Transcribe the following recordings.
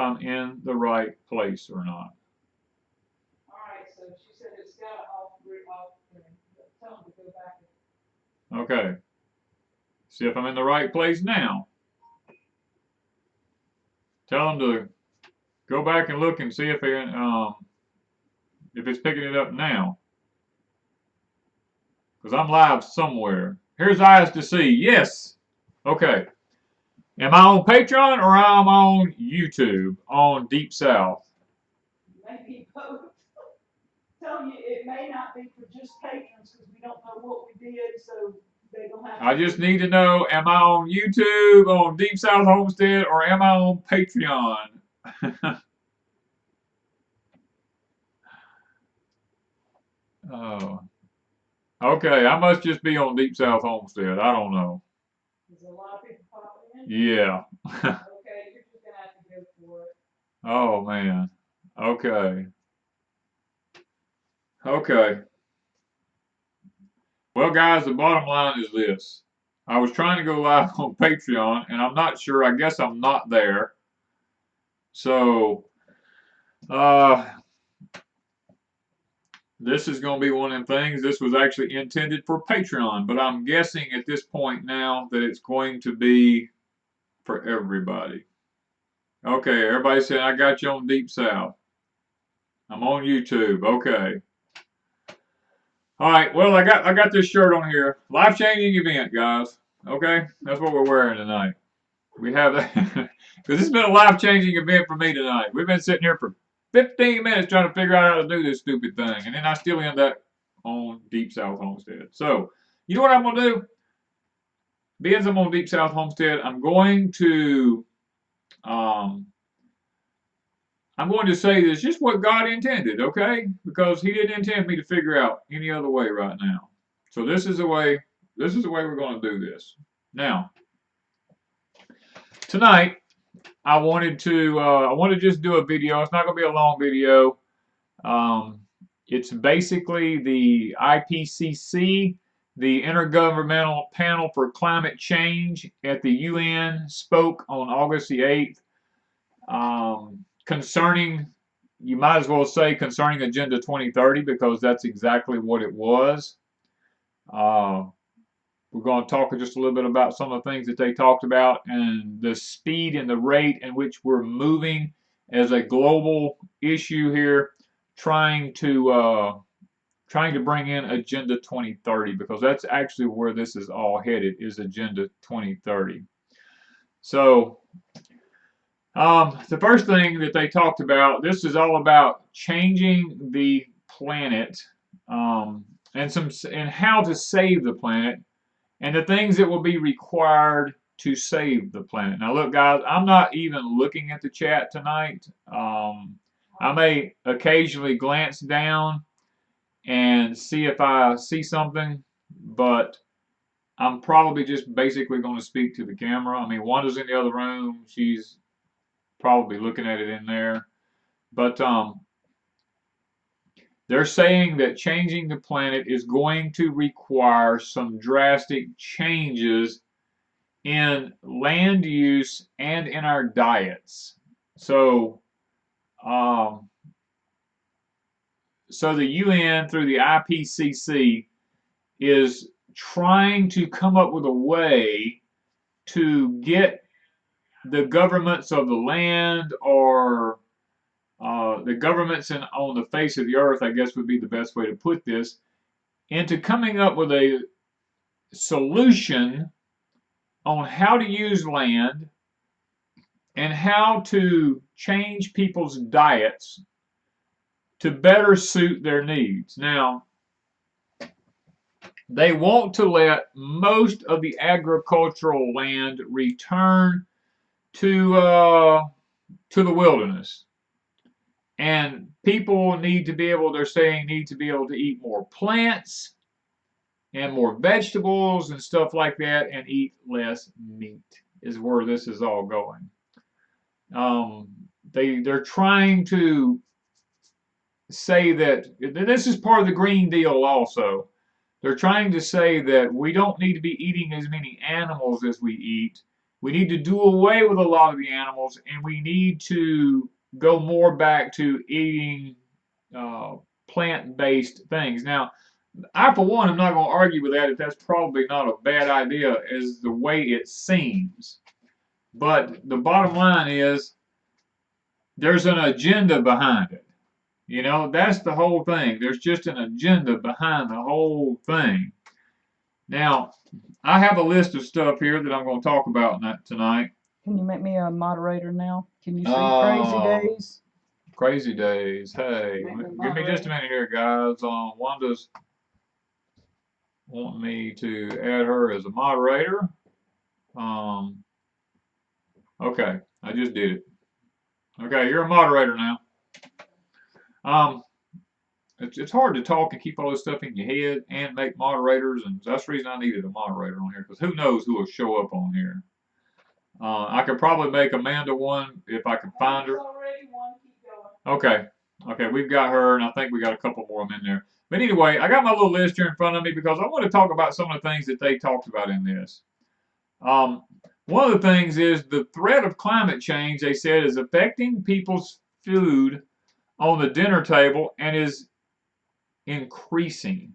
I'm in the right place or not. Alright, so she said it's got to off there. Tell them to go back. Okay. See if I'm in the right place now. Tell them to go back and look and see if it's picking it up now. Because I'm live somewhere. Here's eyes to see. Yes. Okay. Am I on Patreon or am I on YouTube on Deep South? Maybe both. Tell you it may not be for just patrons because we don't know what we did, so they don't have to. I just need to know, am I on YouTube on Deep South Homestead or am I on Patreon? Oh. Okay, I must just be on Deep South Homestead. I don't know. There's a lot of people popping in? Yeah. Okay, you're just going to have to go for it. Oh, man. Okay. Okay. Well, guys, the bottom line is this. I was trying to go live on Patreon, and I'm not sure. I guess I'm not there. So, this is going to be one of them things. This was actually intended for Patreon, but I'm guessing at this point now that it's going to be for everybody. Okay, everybody said I got you on Deep South. I'm on YouTube. Okay. All right. Well, I got this shirt on here. Life-changing event, guys. Okay, that's what we're wearing tonight. We have that because it's been a life-changing event for me tonight. We've been sitting here for 15 minutes trying to figure out how to do this stupid thing, and then I still end up on Deep South Homestead. So, you know what I'm gonna do? Being I'm on Deep South Homestead, I'm going to say this just what God intended, okay? Because He didn't intend me to figure out any other way right now. So this is the way we're going to do this. Now, tonight I wanted to just do a video. It's not going to be a long video. It's basically the IPCC, the Intergovernmental Panel for Climate Change at the UN, spoke on August the 8th concerning, you might as well say concerning Agenda 2030 because that's exactly what it was. We're going to talk just a little bit about some of the things that they talked about and the speed and the rate in which we're moving as a global issue here, trying to bring in Agenda 2030 because that's actually where this is all headed, is Agenda 2030. So the first thing that they talked about, this is all about changing the planet and how to save the planet and the things that will be required to save the planet. Now, look, guys, I'm not even looking at the chat tonight. I may occasionally glance down and see if I see something, but I'm probably just basically going to speak to the camera. I mean, Wanda's in the other room. She's probably looking at it in there. But they're saying that changing the planet is going to require some drastic changes in land use and in our diets. So, the UN through the IPCC is trying to come up with a way to get the governments of the land or the governments on the face of the earth, I guess would be the best way to put this, into coming up with a solution on how to use land and how to change people's diets to better suit their needs. Now, they want to let most of the agricultural land return to the wilderness. And people need to be able, they're saying, need to be able to eat more plants and more vegetables and stuff like that and eat less meat is where this is all going. They're trying to say that this is part of the Green Deal also. They're trying to say that we don't need to be eating as many animals as we eat We need to do away with a lot of the animals, and we need to go more back to eating uh, plant-based things. Now, I, for one, am not going to argue with that if that's probably not a bad idea as the way it seems. But the bottom line is there's an agenda behind it. You know, that's the whole thing. There's just an agenda behind the whole thing. Now, I have a list of stuff here that I'm going to talk about tonight. Can you make me a moderator now? Can you see Crazy Days? Crazy Days. Hey, give me just a minute here, guys. Wanda's wanting me to add her as a moderator. Okay, I just did it. Okay, you're a moderator now. It's hard to talk and keep all this stuff in your head and make moderators, and that's the reason I needed a moderator on here, because who knows who will show up on here. I could probably make Amanda one if I can find her. Okay, we've got her, and I think we got a couple more of them in there. But anyway, I got my little list here in front of me because I want to talk about some of the things that they talked about in this. One of the things is the threat of climate change, they said, is affecting people's food on the dinner table and is increasing.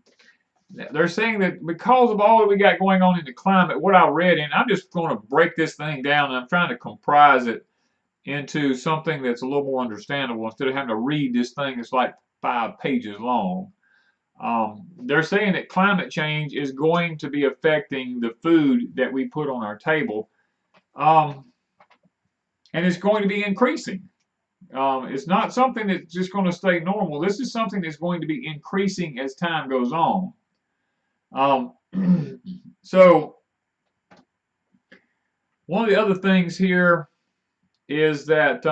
They're saying that because of all that we got going on in the climate, what I read, and I'm just going to break this thing down, and I'm trying to comprise it into something that's a little more understandable instead of having to read this thing that's like 5 pages long. They're saying that climate change is going to be affecting the food that we put on our table, and it's going to be increasing. It's not something that's just going to stay normal. This is something that's going to be increasing as time goes on. So one of the other things here is that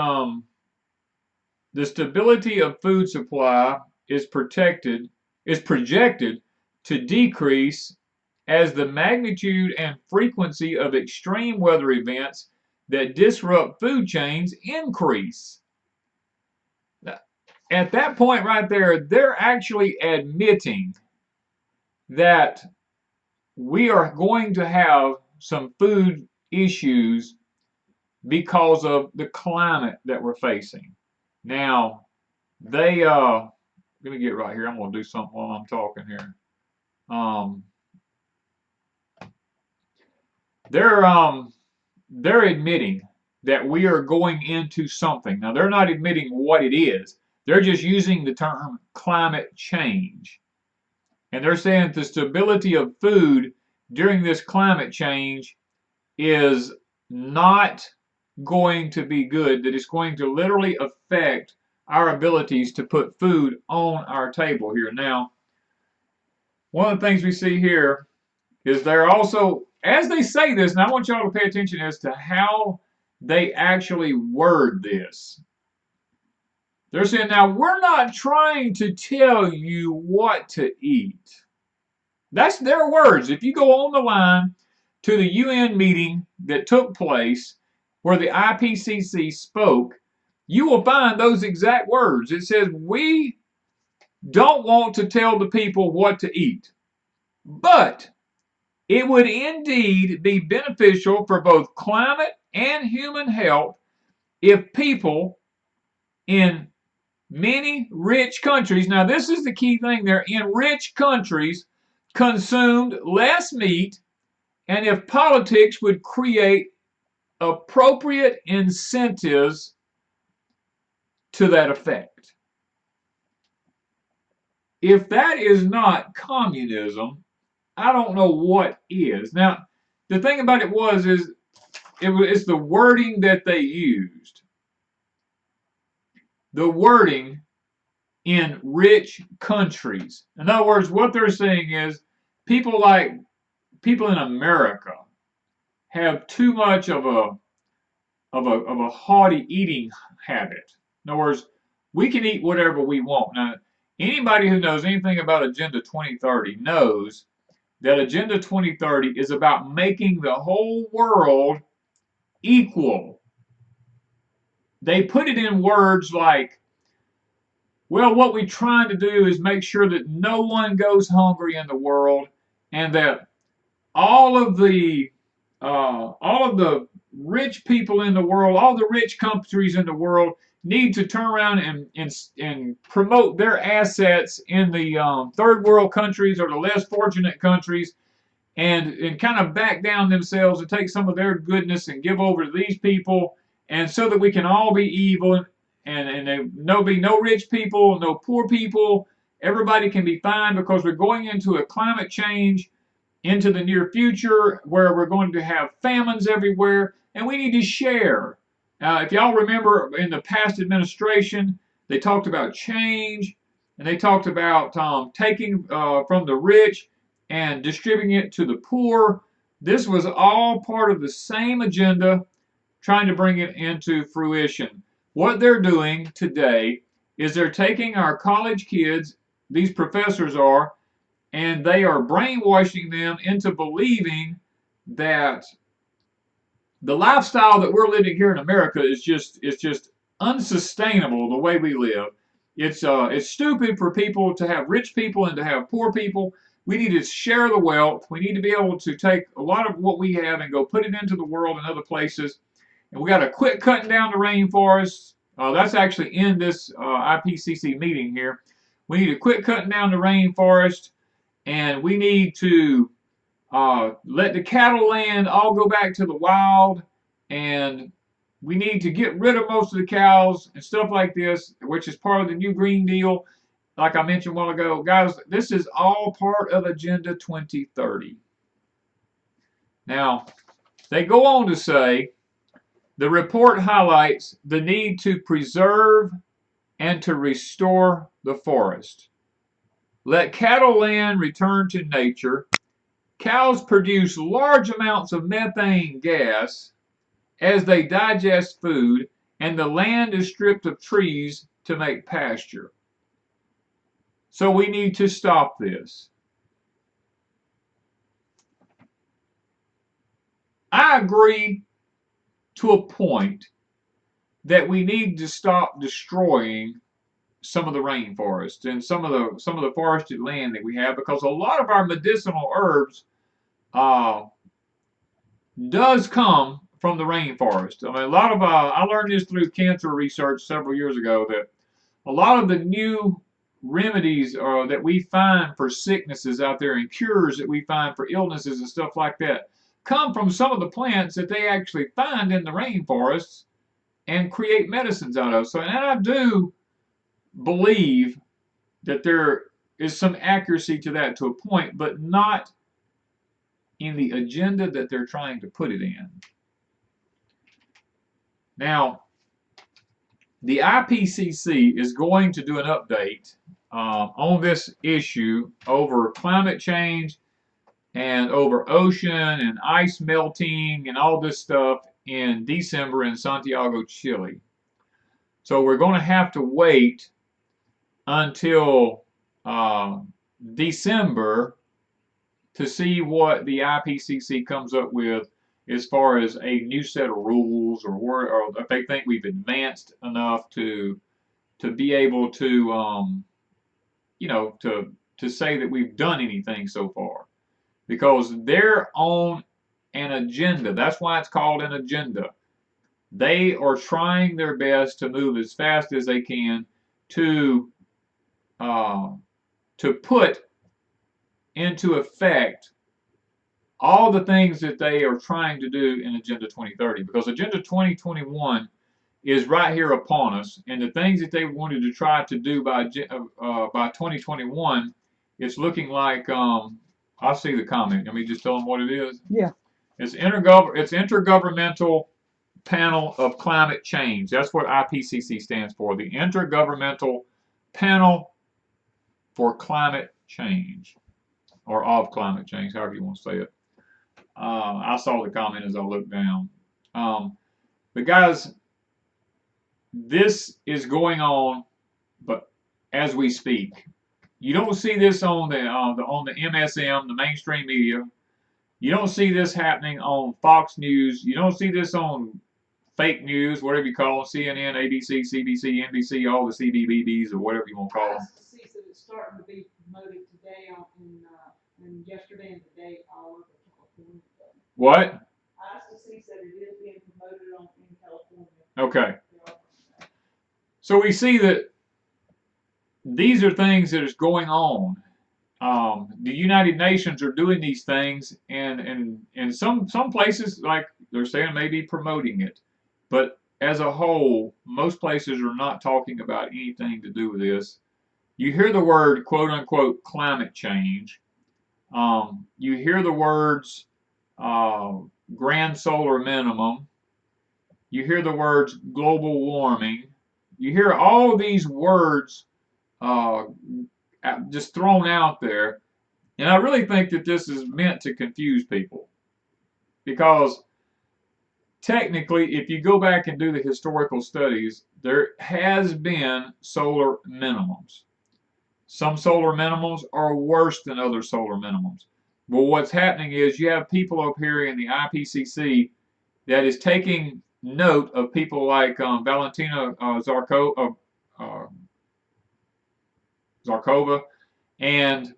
the stability of food supply is projected to decrease as the magnitude and frequency of extreme weather events that disrupt food chains increase. At that point right there, they're actually admitting that we are going to have some food issues because of the climate that we're facing. Now, they let me get right here. I'm going to do something while I'm talking here. They're admitting that we are going into something. Now, they're not admitting what it is. They're just using the term climate change. And they're saying the stability of food during this climate change is not going to be good, that it's going to literally affect our abilities to put food on our table here. Now, one of the things we see here is they're also, as they say this, and I want y'all to pay attention as to how they actually word this. They're saying, now, we're not trying to tell you what to eat. That's their words. If you go on the line to the UN meeting that took place where the IPCC spoke, you will find those exact words. It says, we don't want to tell the people what to eat, but it would indeed be beneficial for both climate and human health if people in many rich countries, now this is the key thing there, in rich countries consumed less meat, and if politics would create appropriate incentives to that effect. If that is not communism, I don't know what is. Now, the thing about it is it's the wording that they used. The wording in rich countries. In other words, what they're saying is people in America have too much of a haughty eating habit. In other words, we can eat whatever we want. Now, anybody who knows anything about Agenda 2030 knows that Agenda 2030 is about making the whole world equal. They put it in words like, well, what we're trying to do is make sure that no one goes hungry in the world, and that all of the rich people in the world, all the rich countries in the world, need to turn around and promote their assets in the third world countries or the less fortunate countries, and kind of back down themselves and take some of their goodness and give over to these people, and so that we can all be evil, and there no be no rich people, no poor people. Everybody can be fine, because we're going into a climate change into the near future where we're going to have famines everywhere, and we need to share. If y'all remember, in the past administration, they talked about change, and they talked about taking from the rich and distributing it to the poor. This was all part of the same agenda, trying to bring it into fruition. What they're doing today is they're taking our college kids, these professors are, and they are brainwashing them into believing that the lifestyle that we're living here in America is just unsustainable the way we live. It's stupid for people to have rich people and to have poor people. We need to share the wealth. We need to be able to take a lot of what we have and go put it into the world and other places. And we got to quit cutting down the rainforests. That's actually in this IPCC meeting here. We need to quit cutting down the rainforest, and we need to let the cattle land all go back to the wild, and we need to get rid of most of the cows and stuff like this, which is part of the new Green Deal. Like I mentioned a while ago, guys, this is all part of Agenda 2030. Now, they go on to say, the report highlights the need to preserve and to restore the forest. Let cattle land return to nature. Cows produce large amounts of methane gas as they digest food, and the land is stripped of trees to make pasture. So we need to stop this. I agree to a point that we need to stop destroying some of the rainforest and some of the forested land that we have, because a lot of our medicinal herbs does come from the rainforest. I mean, a lot of I learned this through cancer research several years ago, that a lot of the new remedies that we find for sicknesses out there, and cures that we find for illnesses and stuff like that, come from some of the plants that they actually find in the rainforests and create medicines out of. So, and I do believe that there is some accuracy to that to a point, but not in the agenda that they're trying to put it in. Now, the IPCC is going to do an update on this issue over climate change and over ocean and ice melting and all this stuff in December in Santiago, Chile. So we're going to have to wait until December to see what the IPCC comes up with as far as a new set of rules, or if they think we've advanced enough to be able to to say that we've done anything so far, because they're on an agenda. That's why it's called an agenda. They are trying their best to move as fast as they can to put into effect all the things that they are trying to do in Agenda 2030, because Agenda 2021 is right here upon us, and the things that they wanted to try to do by 2021, it's looking like I see the comment. Let me just tell them what it is. Yeah. It's Intergovernmental Panel of Climate Change. That's what IPCC stands for, the Intergovernmental Panel for Climate Change, or of climate change, however you want to say it. I saw the comment as I looked down. But guys, this is going on, but as we speak, you don't see this on the MSM, the mainstream media. You don't see this happening on Fox News. You don't see this on fake news, whatever you call them, CNN, ABC, CBC, NBC, all the CBBBs, or whatever you want to call them. See that it's starting to be promoted today and yesterday and today all over California. What? ICC said it is being Okay. So we see that these are things that is going on. The United Nations are doing these things, and in some places, like they're saying, maybe promoting it, but as a whole, most places are not talking about anything to do with this. You hear the word "quote unquote" climate change. You hear the words uh, grand solar minimum. You hear the words global warming. You hear all these words uh, just thrown out there. And I really think that this is meant to confuse people because technically, if you go back and do the historical studies, there has been solar minimums. Some solar minimums are worse than other solar minimums. Well, what's happening is you have people up here in the IPCC that is taking note of people like Valentina Zarkova and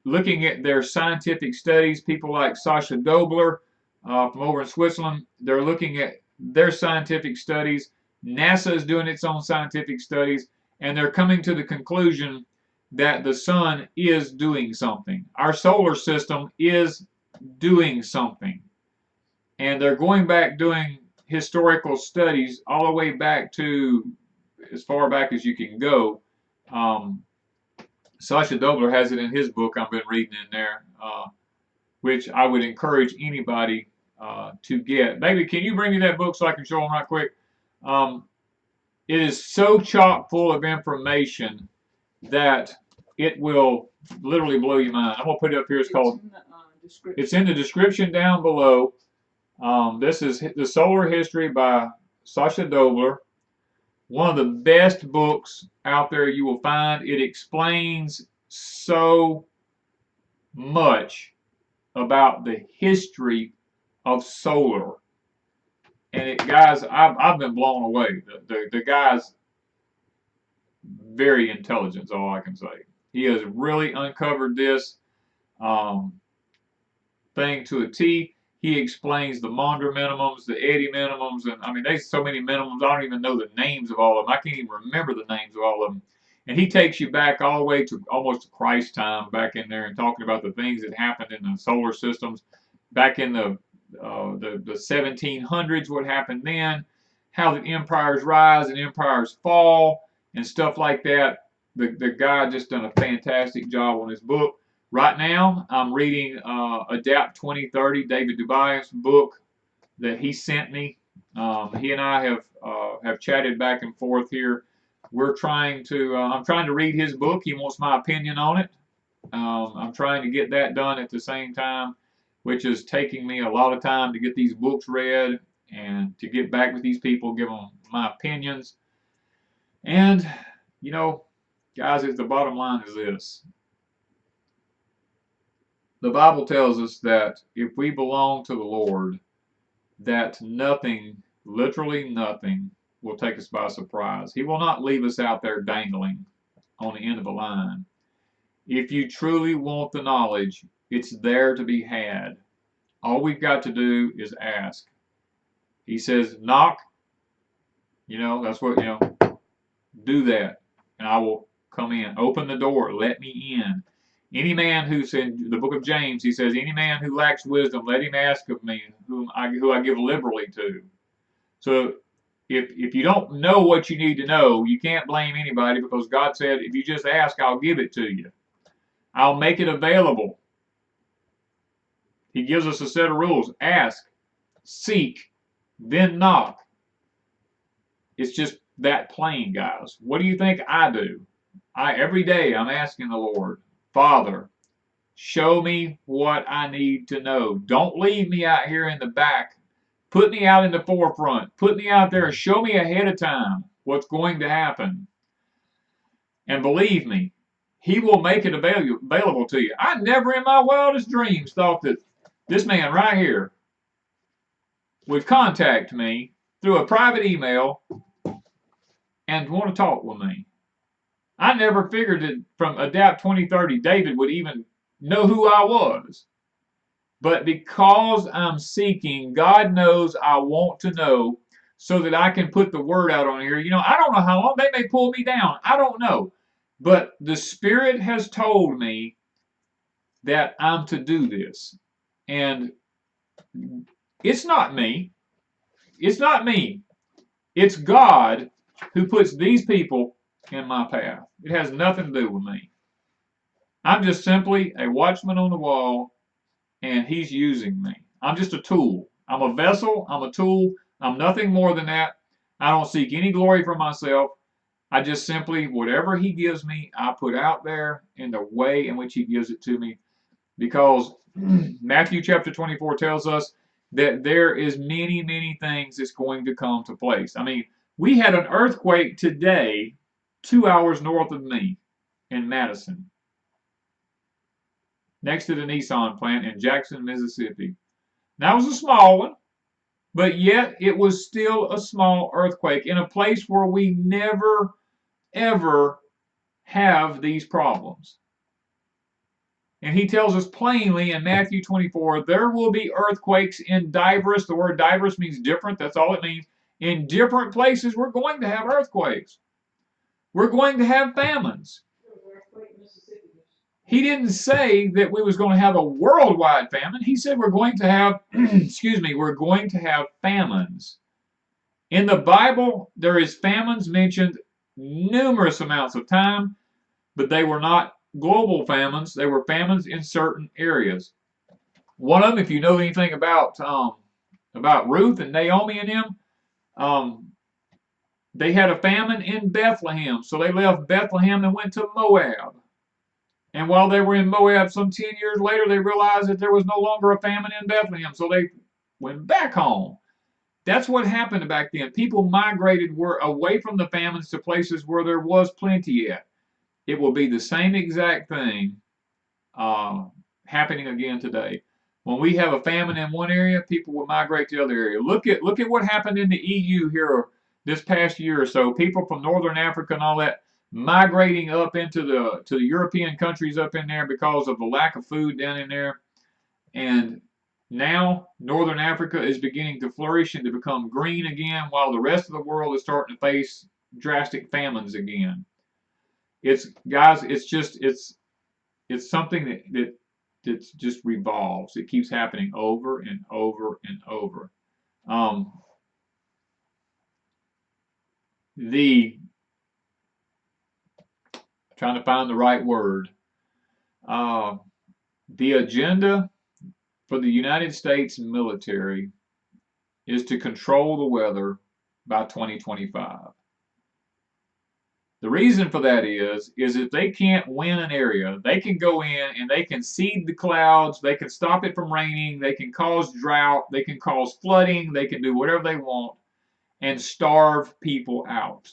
looking at their scientific studies. People like Sasha Dobler from over in Switzerland, they're looking at their scientific studies. NASA is doing its own scientific studies, and they're coming to the conclusion that the sun is doing something. Our solar system is doing something. And they're going back doing historical studies all the way back to as far back as you can go. Um, Sasha Dobler has it in his book I've been reading in there, which I would encourage anybody to get. Maybe can you bring me that book so I can show them right quick? Um, it is so chock full of information that it will literally blow your mind. I'm gonna put it up here. It's in the description down below. This is The Solar History by Sasha Dobler. One of the best books out there you will find. It explains so much about the history of solar. And guys, I've been blown away. The guy's very intelligent, is all I can say. He has really uncovered this thing to a T. He explains the Maunder minimums, the Eddy minimums, and I mean, there's so many minimums, I don't even know the names of all of them. I can't even remember the names of all of them. And he takes you back all the way to almost Christ time back in there and talking about the things that happened in the solar systems back in the 1700s, what happened then, how the empires rise and empires fall, and stuff like that. The guy just done a fantastic job on his book. Right now, I'm reading Adapt 2030, David Dubai's book that he sent me. He and I have chatted back and forth here. We're trying to. I'm trying to read his book. He wants my opinion on it. I'm trying to get that done at the same time, which is taking me a lot of time to get these books read and to get back with these people, give them my opinions. And you know, guys, the bottom line is this. The Bible tells us that if we belong to the Lord, that nothing, literally nothing, will take us by surprise. He will not leave us out there dangling on the end of a line. If you truly want the knowledge, it's there to be had. All we've got to do is ask. He says, knock, that's what, do that, and I will come in. Open the door, let me in. Any man who's in the book of James, he says, any man who lacks wisdom, let him ask of me, who I give liberally to. So if you don't know what you need to know, you can't blame anybody because God said, if you just ask, I'll give it to you. I'll make it available. He gives us a set of rules. Ask, seek, then knock. It's just that plain, guys. What do you think I do? Every day I'm asking the Lord, Father, show me what I need to know. Don't leave me out here in the back. Put me out in the forefront. Put me out there. Show me ahead of time what's going to happen. And believe me, He will make it available to you. I never in my wildest dreams thought that this man right here would contact me through a private email and want to talk with me. I never figured that from Adapt 2030, David would even know who I was. But because I'm seeking, God knows I want to know. so that I can put the word out on here. You know, I don't know how long they may pull me down. I don't know. But the Spirit has told me that I'm to do this. And it's not me. It's not me. It's God who puts these people in my path. It has nothing to do with me. I'm just simply a watchman on the wall, and He's using me. I'm just a tool. I'm a vessel. I'm a tool. I'm nothing more than that. I don't seek any glory for myself. I just simply, whatever He gives me, I put out there in the way in which He gives it to me. Because Matthew chapter 24 tells us that there is many, many things that's going to come to place. I mean, we had an earthquake today 2 hours north of me in Madison, next to the Nissan plant in Jackson, Mississippi. That was a small one, but yet it was still a small earthquake in a place where we never, ever have these problems. And he tells us plainly in Matthew 24, there will be earthquakes in diverse. The word diverse means different. That's all it means. In different places, we're going to have earthquakes. We're going to have famines. He didn't say that we was going to have a worldwide famine. He said we're going to have, we're going to have famines. In the Bible, there is famines mentioned numerous amounts of time, but they were not global famines. They were famines in certain areas. One of them, if you know anything about Ruth and Naomi and them, they had a famine in Bethlehem. So they left Bethlehem and went to Moab. And while they were in Moab, some 10 years later, they realized that there was no longer a famine in Bethlehem. So they went back home. That's what happened back then. People migrated away from the famines to places where there was plenty at. It will be the same exact thing happening again today. When we have a famine in one area, people will migrate to the other area. Look at what happened in the EU here this past year or so. People from Northern Africa and all that migrating up into the European countries up in there because of the lack of food down in there. And now Northern Africa is beginning to flourish and to become green again, while the rest of the world is starting to face drastic famines again. It's something that just revolves. It keeps happening over and over and over. Trying to find the right word. The agenda for the United States military is to control the weather by 2025. The reason for that is if they can't win an area, they can go in and they can seed the clouds, they can stop it from raining, they can cause drought, they can cause flooding, they can do whatever they want and starve people out.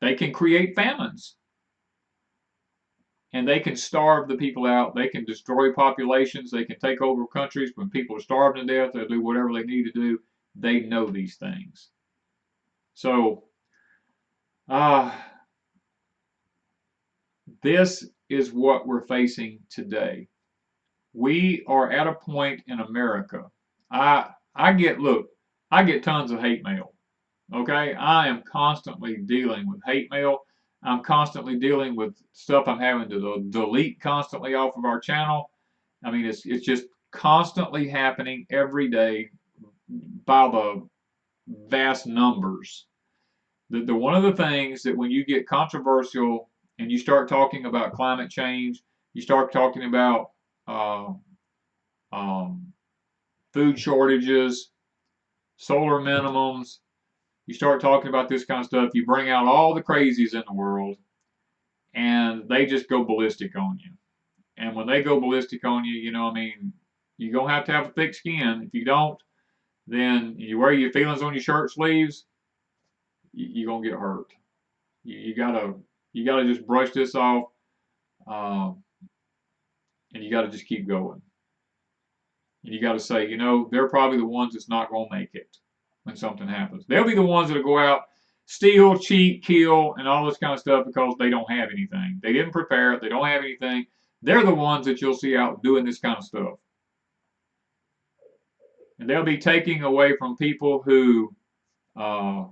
They can create famines. And they can starve the people out. They can destroy populations. They can take over countries. When people are starving to death, they'll do whatever they need to do. They know these things. So, this is what we're facing today. We are at a point in America. I get tons of hate mail. Okay? I am constantly dealing with hate mail. I'm constantly dealing with stuff I'm having to delete constantly off of our channel. I mean, it's just constantly happening every day by the vast numbers. The one of the things that when you get controversial and you start talking about climate change, you start talking about food shortages, solar minimums, you start talking about this kind of stuff, you bring out all the crazies in the world, and they just go ballistic on you. And when they go ballistic on you, you know, I mean, you're going to have a thick skin. If you don't, then you wear your feelings on your shirt sleeves, you're going to get hurt. You gotta just brush this off, and you gotta just keep going. And you gotta say, you know, they're probably the ones that's not going to make it when something happens. They'll be the ones that'll go out, steal, cheat, kill, and all this kind of stuff because they don't have anything. They didn't prepare it. They don't have anything. They're the ones that you'll see out doing this kind of stuff. And they'll be taking away from people who uh,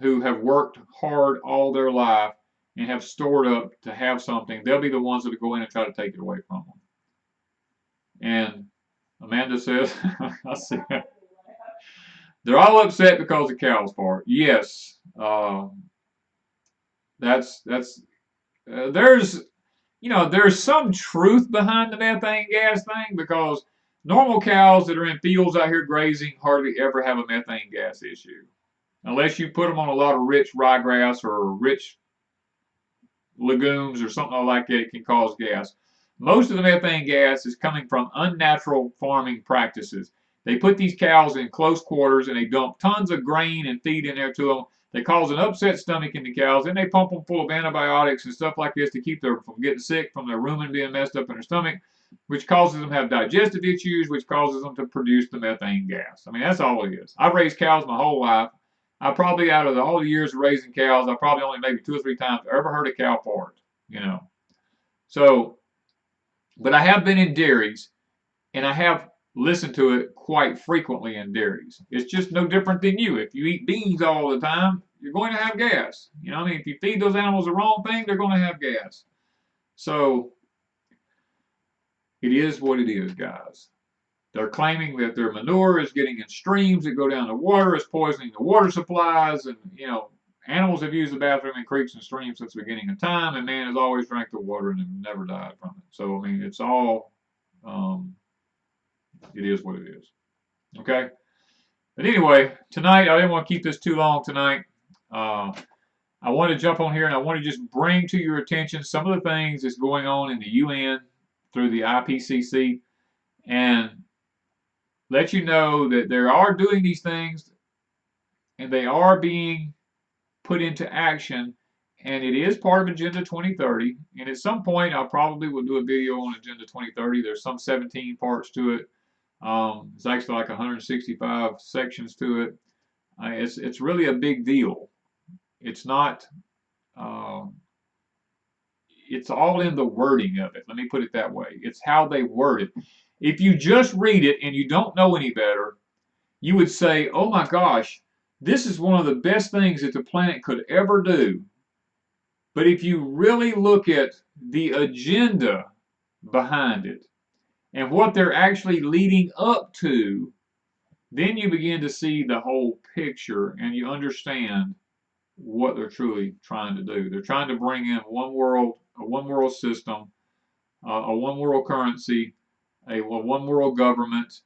who have worked hard all their life and have stored up to have something, they'll be the ones that go in and try to take it away from them. And Amanda says, I said, they're all upset because of cows part. Yes, that's there's there's some truth behind the methane gas thing, because normal cows that are in fields out here grazing hardly ever have a methane gas issue, unless you put them on a lot of rich ryegrass or rich legumes or something like that. It can cause gas. Most of the methane gas is coming from unnatural farming practices. They put these cows in close quarters and they dump tons of grain and feed in there to them. They cause an upset stomach in the cows. Then they pump them full of antibiotics and stuff like this to keep them from getting sick from their rumen being messed up in their stomach, which causes them to have digestive issues, which causes them to produce the methane gas. I mean, that's all it is. I've raised cows my whole life. I probably, out of all the years of raising cows, I probably only maybe 2 or 3 times ever heard a cow fart, So, but I have been in dairies, and I have listened to it quite frequently in dairies. It's just no different than you. If you eat beans all the time, you're going to have gas. I mean, if you feed those animals the wrong thing, they're going to have gas. So, it is what it is, guys. They're claiming that their manure is getting in streams that go down the water, is poisoning the water supplies, and animals have used the bathroom in creeks and streams since the beginning of time, and man has always drank the water and have never died from it. So I mean, it's all, it is what it is. Okay. But anyway, tonight I didn't want to keep this too long tonight. I want to jump on here and I want to just bring to your attention some of the things that's going on in the UN through the IPCC, and let you know that they are doing these things and they are being put into action, and it is part of Agenda 2030. And at some point, I probably will do a video on Agenda 2030. There's some 17 parts to it. It's actually like 165 sections to it. It's really a big deal. It's not. It's all in the wording of it. Let me put it that way. It's how they word it. If you just read it and you don't know any better, you would say, oh my gosh, this is one of the best things that the planet could ever do. But if you really look at the agenda behind it and what they're actually leading up to, then you begin to see the whole picture and you understand what they're truly trying to do. They're trying to bring in one world, a one world system, a one world currency, a one world government.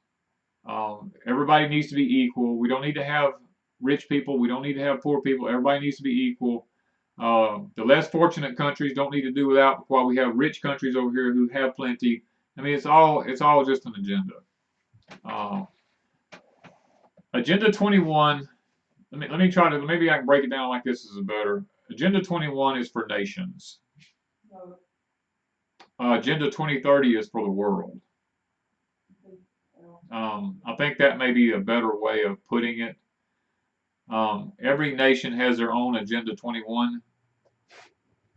Everybody needs to be equal. We don't need to have rich people. We don't need to have poor people. Everybody needs to be equal. The less fortunate countries don't need to do without, while we have rich countries over here who have plenty. I mean, it's all just an agenda. Agenda 21. Let me try to, maybe I can break it down like this is better. Agenda 21 is for nations. Agenda 2030 is for the world. I think that may be a better way of putting it. Every nation has their own Agenda 21,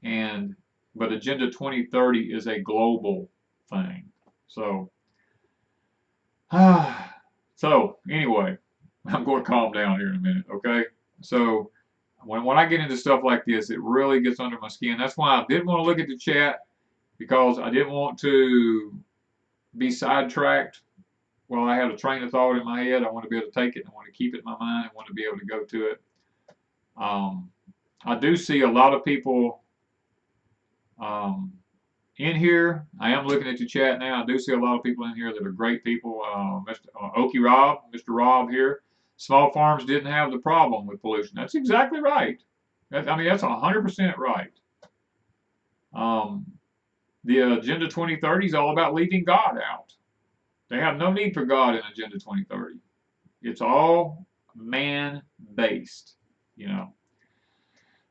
but Agenda 2030 is a global thing. So, anyway, I'm going to calm down here in a minute, okay? So, when I get into stuff like this, it really gets under my skin. That's why I didn't want to look at the chat, because I didn't want to be sidetracked. Well, I had a train of thought in my head. I want to be able to take it. I want to keep it in my mind. I want to be able to go to it. I do see a lot of people in here. I am looking at the chat now. I do see a lot of people in here that are great people. Mr. Mr. Rob here. Small farms didn't have the problem with pollution. That's exactly right. I mean, that's 100% right. The Agenda 2030 is all about leaving God out. They have no need for God in Agenda 2030. It's all man-based,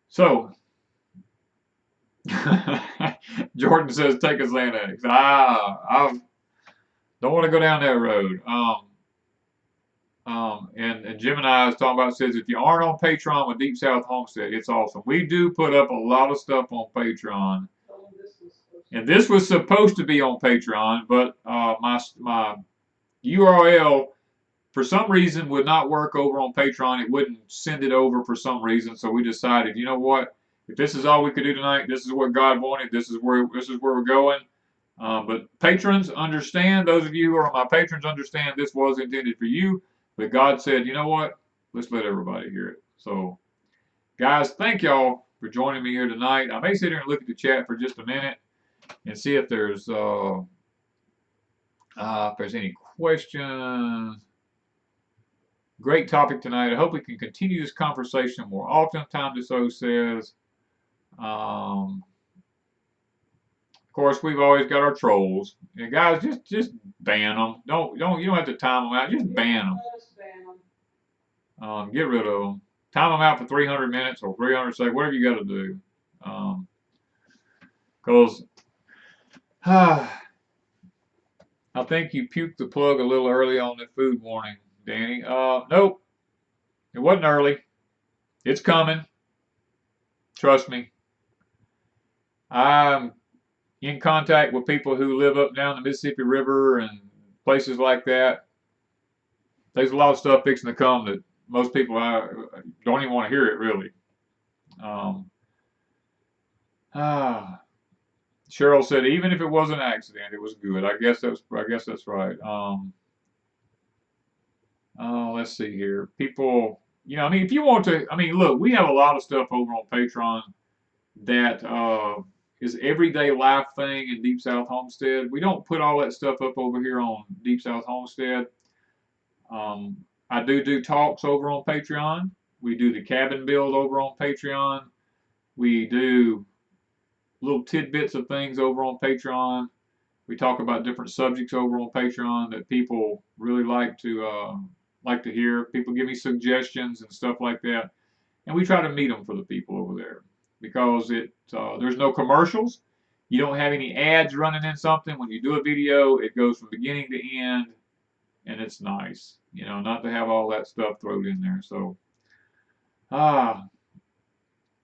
So, Jordan says, take a Xanax. I don't want to go down that road. And Gemini is talking about, says, if you aren't on Patreon with Deep South Homestead, it's awesome. We do put up a lot of stuff on Patreon. And this was supposed to be on Patreon, but my URL for some reason would not work over on Patreon. It wouldn't send it over for some reason. So we decided, you know what? If this is all we could do tonight, this is what God wanted. This is where we're going. But patrons understand. Those of you who are my patrons understand this was intended for you. But God said, you know what? Let's let everybody hear it. So, guys, thank y'all for joining me here tonight. I may sit here and look at the chat for just a minute and see if there's any questions. Great topic tonight. I hope we can continue this conversation more often. Time to Sow says. Of course, we've always got our trolls. And guys, just ban them. You don't have to time them out. Just ban them. Get rid of them. Time them out for 300 minutes or 300 seconds, whatever you got to do. Because I think you puked the plug a little early on the food warning, Danny. Nope. It wasn't early. It's coming. Trust me. I'm in contact with people who live up and down the Mississippi River and places like that. There's a lot of stuff fixing to come that most people don't even want to hear it, really. Cheryl said, even if it was an accident, it was good. I guess that's right. Let's see here. People, I mean, if you want to, I mean, look, we have a lot of stuff over on Patreon that is everyday life thing in Deep South Homestead. We don't put all that stuff up over here on Deep South Homestead. I do talks over on Patreon. We do the cabin build over on Patreon. We do little tidbits of things over on Patreon. We talk about different subjects over on Patreon that people really like to hear. People give me suggestions and stuff like that, and we try to meet them for the people over there because there's no commercials. You don't have any ads running in something. When you do a video, it goes from beginning to end, and it's nice, not to have all that stuff thrown in there. So,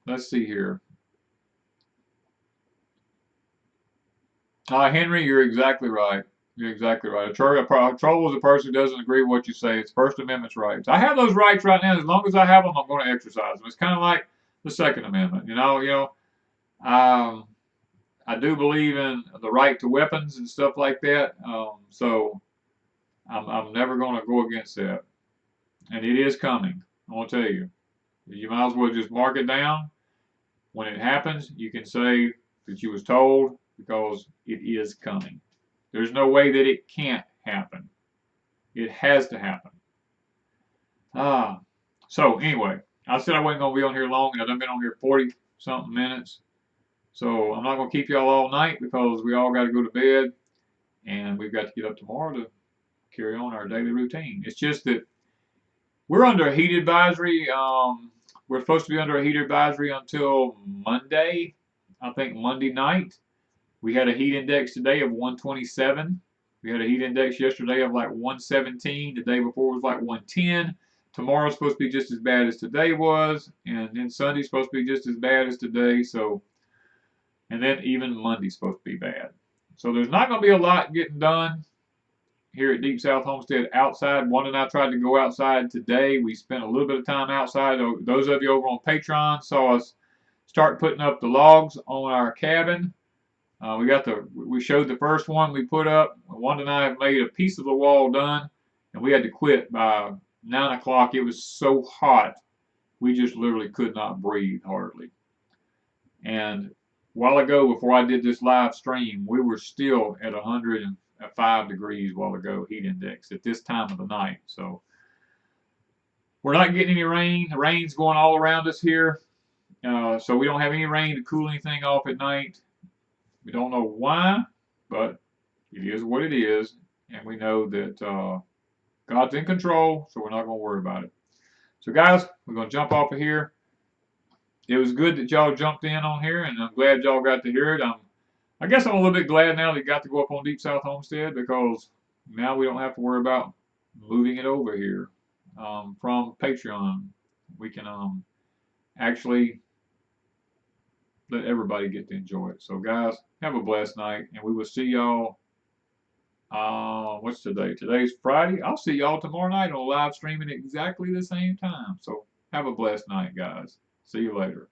let's see here. Henry, you're exactly right. You're exactly right. A troll is a person who doesn't agree with what you say. It's First Amendment rights. I have those rights right now. As long as I have them, I'm going to exercise them. It's kind of like the Second Amendment. I do believe in the right to weapons and stuff like that. So I'm never going to go against that. And it is coming. I want to tell you. You might as well just mark it down. When it happens, you can say that you was told, because it is coming. There's no way that it can't happen. It has to happen. So anyway, I said I wasn't going to be on here long, and I've been on here 40-something minutes. So I'm not going to keep y'all all night because we all got to go to bed, and we've got to get up tomorrow to carry on our daily routine. It's just that we're under a heat advisory. We're supposed to be under a heat advisory until Monday, I think Monday night. We had a heat index today of 127. We had a heat index yesterday of like 117. The day before was like 110. Tomorrow's supposed to be just as bad as today was. And then Sunday's supposed to be just as bad as today. So, and then even Monday's supposed to be bad. So there's not going to be a lot getting done here at Deep South Homestead outside. Wanda and I tried to go outside today. We spent a little bit of time outside. Those of you over on Patreon saw us start putting up the logs on our cabin. We showed the first one we put up. Wanda and I have made a piece of the wall done, and we had to quit by 9 o'clock. It was so hot, we just literally could not breathe hardly. And a while ago, before I did this live stream, we were still at 105 degrees a while ago, heat index, at this time of the night. So we're not getting any rain. The rain's going all around us here. So we don't have any rain to cool anything off at night. We don't know why, but it is what it is, and we know that God's in control, so we're not going to worry about it. So, guys, we're going to jump off of here. It was good that y'all jumped in on here, and I'm glad y'all got to hear it. I guess I'm a little bit glad now that you got to go up on Deep South Homestead, because now we don't have to worry about moving it over here from Patreon. We can actually let everybody get to enjoy it. So, guys, have a blessed night, and we will see y'all What's today? Today's Friday. I'll see y'all tomorrow night on live streaming at exactly the same time. So have a blessed night, guys. See you later.